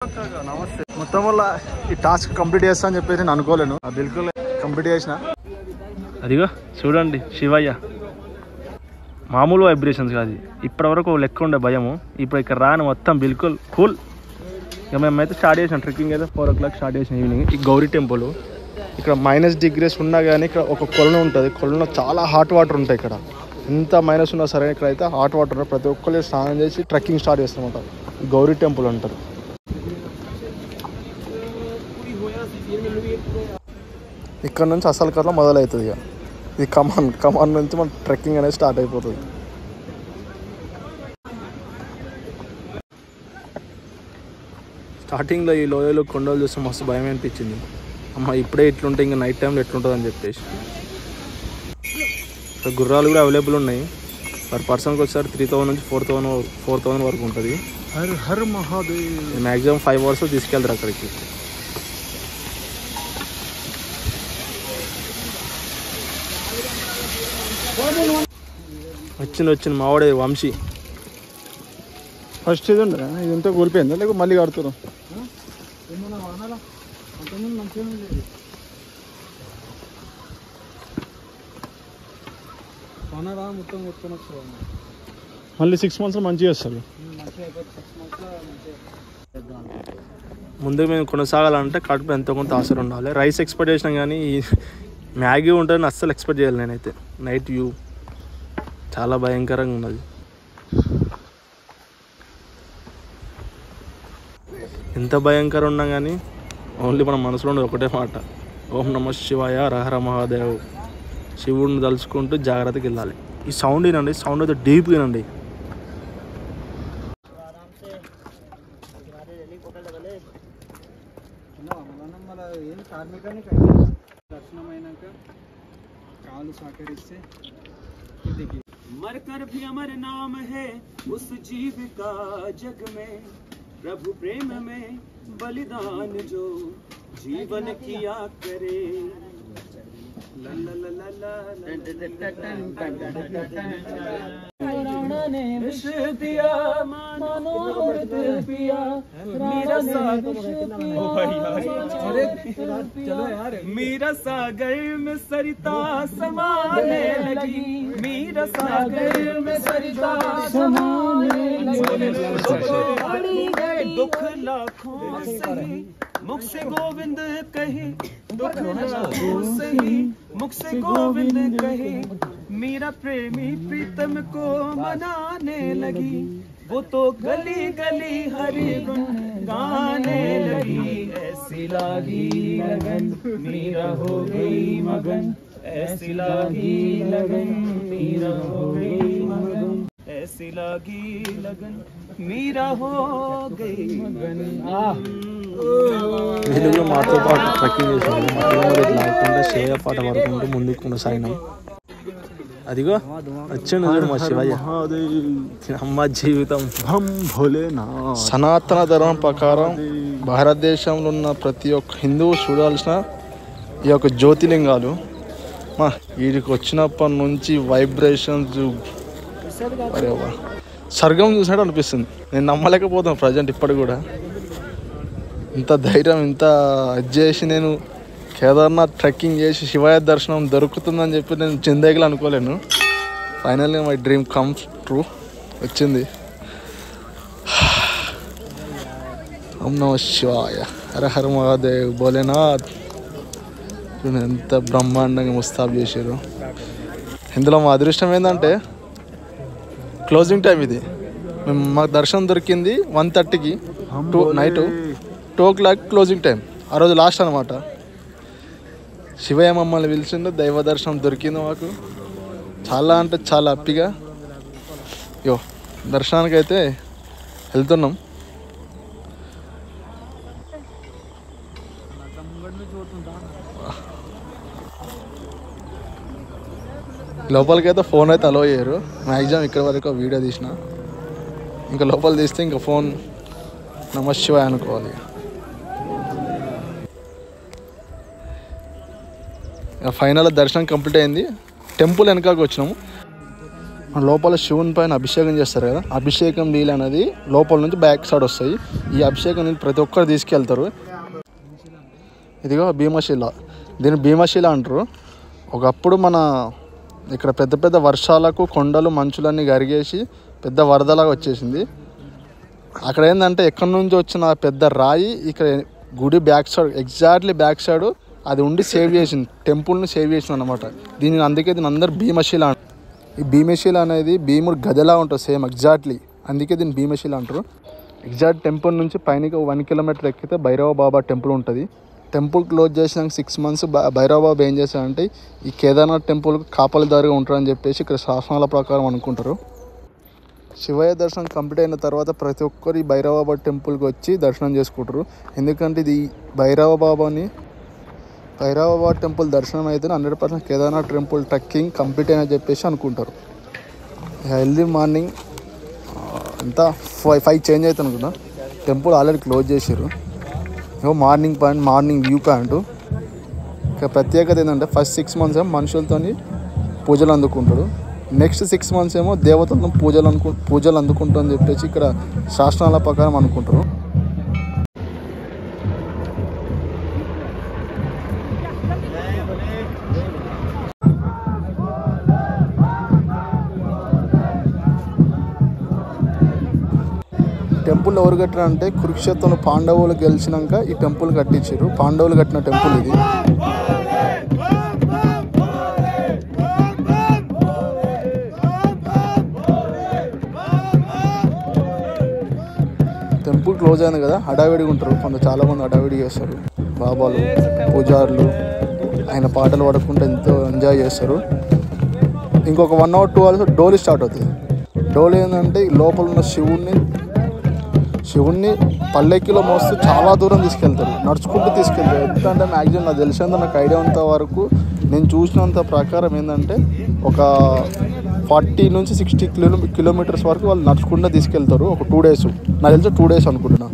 నమస్తే. మొత్తం వల్ల ఈ టాస్క్ కంప్లీట్ చేస్తా అని చెప్పేసి నేను అనుకోలేను. బిల్కుల్ కంప్లీట్ చేసిన. అదిగో చూడండి శివయ్య, మామూలు వైబ్రేషన్స్ కాదు. ఇప్పటివరకు లెక్క ఉండే భయము, ఇప్పుడు ఇక్కడ రాని మొత్తం బిల్కుల్ కూల్. ఇక మేమైతే స్టార్ట్ చేసినాం ట్రెక్కింగ్ అయితే 4 o'clock స్టార్ట్ చేసిన ఈవినింగ్. ఈ గౌరీ టెంపుల్ ఇక్కడ -degrees ఉన్నా కానీ ఇక్కడ ఒక కొలను ఉంటుంది. కొలను చాలా హాట్ వాటర్ ఉంటాయి. ఇక్కడ ఎంత మైనస్ ఉన్నా సరే ఇక్కడ అయితే హాట్ వాటర్ ఉంటాయి. ప్రతి ఒక్కరు స్నానం చేసి ట్రెక్కింగ్ స్టార్ట్ చేస్తామన్నమాట. గౌరీ టెంపుల్ అంటారు. ఇక్కడ నుంచి అసలు కథ మొదలవుతుంది. ఇక ఇది కమాన్ నుంచి మన ట్రెక్కింగ్ అనేది స్టార్ట్ అయిపోతుంది. స్టార్టింగ్లో ఈ లోయలు కొండలు చూస్తే మస్తు భయం అనిపించింది. అమ్మ ఇప్పుడే ఇట్లుంటే ఇంకా నైట్ టైంలో ఎట్లుంటుంది అని చెప్పేసి. గుర్రాలు కూడా అవైలబుల్ ఉన్నాయి. పర్ పర్సన్కి వచ్చేసరి 3,000 నుంచి 4,000 వరకు ఉంటుంది. Her her Mahadev. Maximum 5 hours తీసుకెళ్తారు అక్కడికి. వచ్చింది మావాడే వంశీ. ఫస్ట్ ఇది ఉండరా? ఇదంతా కూలిపోయిందా లేక మళ్ళీ కడుతున్నారు? మళ్ళీ 6 months మంచిగా వస్తుంది. ముందుకు మేము కొనసాగాలంటే కడుపు ఎంతో కొంత ఆసరు ఉండాలి. రైస్ ఎక్స్పెక్ట్ చేసినాం కానీ మ్యాగీ ఉంటుందని అస్సలు ఎక్స్పెక్ట్ చేయాలి. నేనైతే నైట్ వ్యూ చాలా భయంకరంగా ఉన్నది. ఎంత భయంకరం ఉన్నా కానీ ఓన్లీ మన మనసులో ఉండదు ఒకటే మాట, ఓం నమ శివాయ రహర మహాదేవ్. శివుడిని తలుచుకుంటూ జాగ్రత్తగా వెళ్ళాలి. ఈ సౌండ్ వినండి, సౌండ్ అయితే డీప్ వినండి. मरकर भी अमर नाम है उस जीव का जग में, प्रभु प्रेम में बलिदान जो जीवन किया करे. ला ला ला ला ला ने विष दिया मनोहर पिया मेरा सागर मेरा सागर में सरिता समाने लगी, मेरा सागर में सरिता समाने लगी. दुख लाखों सही मुख से गोविंद कहे, दुख लाखों सही मुख से गोविंद कहे, मेरा प्रेमी प्रीतम को मनाने लगी. वो तो गली गली हरि गुण गाने लगी. ऐसी लागी लगन मीरा हो गई मगन, ऐसी लागी लगन मीरा हो गई मगन, ऐसी लागी लगन मीरा हो गई मगन. వీళ్ళు మాతో పాటు ట్రెక్కింగ్ చేసాము. లేకుండా శివయ్య పాట పడుకుంటూ ముందుకు కొనసాగినాం. అదిగో వచ్చిండు చూడు మా శివయ్య. అమ్మ జీవితం సనాతన ధర్మం ప్రకారం భారతదేశంలో ఉన్న ప్రతి ఒక్క హిందువు చూడాల్సిన ఈ యొక్క జ్యోతిలింగాలు. మా వీడికి వచ్చినప్పటి నుంచి వైబ్రేషన్స్ స్వర్గం చూసినట్టు అనిపిస్తుంది. నేను నమ్మలేకపోతాను ప్రజెంట్ ఇప్పటికి కూడా. ఇంత ధైర్యం ఇంత ఇది చేసి నేను కేదార్నాథ్ ట్రెక్కింగ్ చేసి శివయ్య దర్శనం దొరుకుతుందని చెప్పి నేను జిందగీలో అనుకోలేను. Finally my dream comes true. వచ్చింది. ఓం నమ శివాయ హర హర మహాదేవ్ భోలేనాథ్. ఎంత బ్రహ్మాండంగా ముస్తాబ్ చేశారు. ఇందులో మా అదృష్టం ఏంటంటే క్లోజింగ్ టైం ఇది. మాకు దర్శనం దొరికింది 1:30కి. Night 2 o'clock closing time. ఆ రోజు లాస్ట్ అనమాట. శివయ్య మమ్మల్ని పిలిచిండు, దైవ దర్శనం దొరికింది మాకు. చాలా అంటే చాలా హ్యాపీగా దర్శనానికి అయితే వెళ్తున్నాం. లోపలికైతే ఫోన్ అయితే అలో అయ్యారు. మ్యాక్సిమం ఇక్కడ వరకు వీడియో తీసిన. ఇంకా లోపల తీస్తే ఇంకా ఫోన్ నమ శివాయ అనుకోవాలి. ఫైనల్ దర్శనం కంప్లీట్ అయింది. టెంపుల్ వెనకాలకు వచ్చినాము. లోపల శివుని పైన అభిషేకం చేస్తారు కదా, అభిషేకం నీళ్ళు అనేది లోపల నుంచి బ్యాక్ సైడ్ వస్తాయి. ఈ అభిషేకం నీళ్ళు ప్రతి ఒక్కరు తీసుకెళ్తారు. ఇదిగో భీమశిల, దీన్ని భీమశిల అంటారు. ఒకప్పుడు మన ఇక్కడ పెద్ద పెద్ద వర్షాలకు కొండలు మంచులన్నీ కరిగేసి పెద్ద వరదలాగా వచ్చేసింది. అక్కడ ఏంటంటే ఎక్కడి నుంచి వచ్చిన పెద్ద రాయి ఇక్కడ గుడి back side, exactly back side అది ఉండి సేవ్ చేసింది, టెంపుల్ని సేవ్ చేసింది అనమాట. దీన్ని అందుకే దీని అందరు భీమశిల. ఈ భీమశిల అనేది భీముడు గదలా ఉంటుంది సేమ్ ఎగ్జాక్ట్లీ, అందుకే దీన్ని భీమశిల అంటారు. ఎగ్జాక్ట్ టెంపుల్ నుంచి పైనకి 1 కిలోమీటర్ ఎక్కితే భైరవ బాబా టెంపుల్ ఉంటుంది. టెంపుల్ క్లోజ్ చేసినాక 6 months భైరవ బాబా ఏం చేశారంటే ఈ కేదార్నాథ్ టెంపుల్కి కాపలిదారుగా ఉంటారని చెప్పేసి ఇక్కడ శాసనాల ప్రకారం అనుకుంటారు. శివయ్య దర్శనం కంప్లీట్ అయిన తర్వాత ప్రతి ఒక్కరు ఈ భైరవ బాబా టెంపుల్కి వచ్చి దర్శనం చేసుకుంటారు. ఎందుకంటే ఇది భైరవ బాబా టెంపుల్ దర్శనం అయితే 100% కేదార్నాథ్ టెంపుల్ ట్రెక్కింగ్ కంప్లీట్ అయినా చెప్పేసి అనుకుంటారు. ఎర్లీ మార్నింగ్ అంతా 5 చేంజ్ అవుతాను కదా, టెంపుల్ ఆల్రెడీ క్లోజ్ చేసారు. Morning view point. ఇక ప్రత్యేకత ఏంటంటే ఫస్ట్ 6 months ఏమో మనుషులతో పూజలు అందుకుంటాడు, నెక్స్ట్ 6 months ఏమో దేవతలతో పూజలు అందుకుంటాం అని చెప్పేసి ఇక్కడ శాస్త్రాల ప్రకారం అనుకుంటారు. టెంపుల్ ఎవరు కట్టారంటే కురుక్షేత్రంలో పాండవులు గెలిచినాక ఈ టెంపుల్ కట్టించారు. పాండవులు కట్టిన టెంపుల్ ఇది. టెంపుల్ క్లోజ్ అయింది కదా, హడావిడిగా ఉంటారు. చాలామంది హడావిడి చేస్తారు. బాబాలు, పూజారులు ఆయన పాటలు పాడుకుంటూ ఎంతో ఎంజాయ్ చేస్తారు. ఇంకొక 1 or 2 hours డోలీ స్టార్ట్ అవుతుంది. డోలీ ఏంటంటే లోపల ఉన్న శివుణ్ణి పల్లెక్కిలో మోస్తూ చాలా దూరం తీసుకెళ్తారు, నడుచుకుంటూ తీసుకెళ్తారు. ఎందుకంటే మ్యాక్సిమం నాకు తెలిసినంత, నాకు ఐడియా ఉన్నంత వరకు, నేను చూసినంత ప్రకారం ఏంటంటే ఒక 40 నుంచి 60 kilometers వరకు వాళ్ళు నడుచుకుంటూ తీసుకెళ్తారు. ఒక 2 days, నాకు తెలిసి 2 days అనుకుంటున్నా.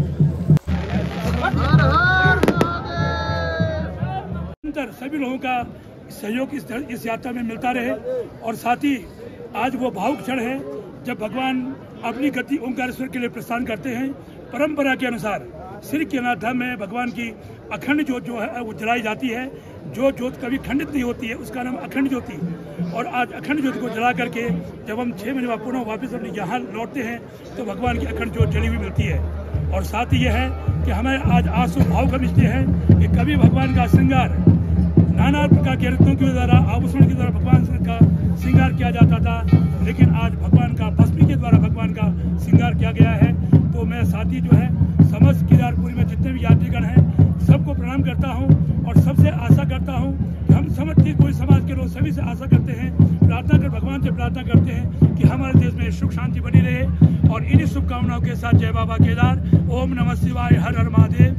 सभी लोगों का सहयोग इस यात्रा में मिलता रहे और साथ ही आज वो भावुक क्षण है जब भगवान अपनी गति ओंकारेश्वर के लिए प्रस्थान करते हैं। परंपरा के अनुसार श्री केदारनाथ धाम में भगवान की अखंड ज्योत जो है वो जलाई जाती है। जो ज्योत कभी खंडित नहीं होती है उसका नाम अखंड ज्योति। और आज अखंड ज्योति को जला करके जब हम 6 महीने बाद पुनः वापस अपने यहाँ लौटते हैं तो भगवान की अखंड ज्योत जली हुई मिलती है। और साथ ही यह है कि हमें आज आंसू भाव का विषय है कि कभी भगवान का श्रृंगार नाना प्रकार के रत्नों के द्वारा, आभूषण के द्वारा भगवान का श्रृंगार किया जाता था, लेकिन आज भगवान का भस्मी के द्वारा भगवान का श्रृंगार किया गया है। तो मैं साथी जो है समस्त केदारपुरी में जितने भी यात्रीगण हैं सबको प्रणाम करता हूं और सबसे आशा करता हूं कि हम समझते कोई समाज के लोग सभी से आशा करते हैं, प्रार्थना कर भगवान से प्रार्थना करते हैं कि हमारे देश में सुख शांति बनी रहे। और इन्हीं शुभकामनाओं के साथ जय बाबा केदार। ओम नमः शिवाय, हर हर महादेव।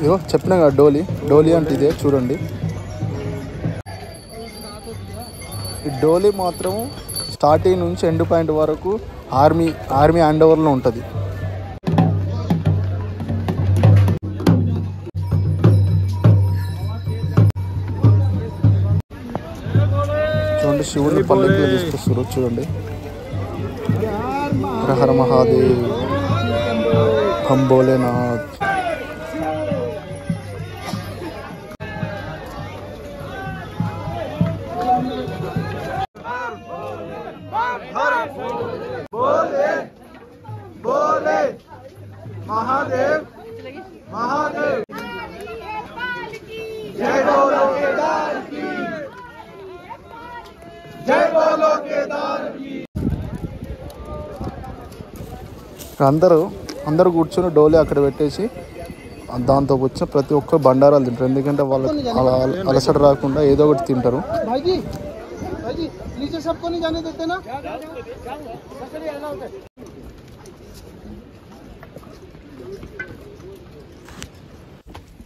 ఇగో చెప్పినా కదా డోలీ అంటే ఇదే చూడండి. ఈ డోలీ మాత్రం స్టార్టింగ్ నుంచి ఎండ్ పాయింట్ వరకు ఆర్మీ హ్యాండ్ ఓవర్లో ఉంటుంది. చూడండి శివుని పల్లెకి తీసుకొస్తారు చూడండి. హర హర మహాదేవ్. हम भोलेनाथ। बोले बोले महादेव महादेव जय बोलो केदार की जय बोलो केदार की। అందరూ కూర్చొని డోలే అక్కడ పెట్టేసి దాంతో వచ్చిన ప్రతి ఒక్కరు బండారాలు తింటారు. ఎందుకంటే వాళ్ళకి అలసట రాకుండా ఏదో ఒకటి తింటారు.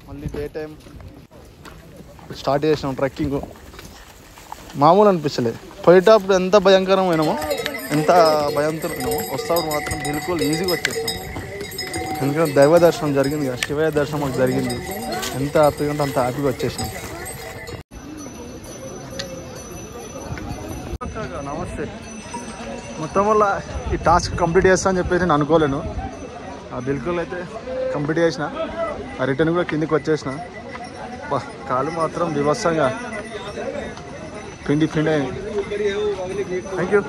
మళ్ళీ డే టైం స్టార్ట్ చేసినాం ట్రెక్కింగ్. మామూలు అనిపించలేదు. పోయేటప్పుడు ఎంత భయంకరమైనామో ఎంత భయంతో ఉన్నామో వస్తాడు మాత్రం బిల్కుల్ ఈజీగా వచ్చేస్తాం. ఎందుకంటే దైవ దర్శనం జరిగింది కదా, శివయ్య దర్శనం మాకు జరిగింది. ఎంత హ్యాపీగా ఉంటే అంత హ్యాపీగా వచ్చేసినాం. నమస్తే. మొత్తం వల్ల ఈ టాస్క్ కంప్లీట్ చేస్తా అని చెప్పేసి నేను అనుకోలేను. బిల్కుల్ అయితే కంప్లీట్ చేసిన. రిటర్న్ కూడా కిందికి వచ్చేసిన. కాలు మాత్రం వివత్సంగా పిండి అయింది. Thank you.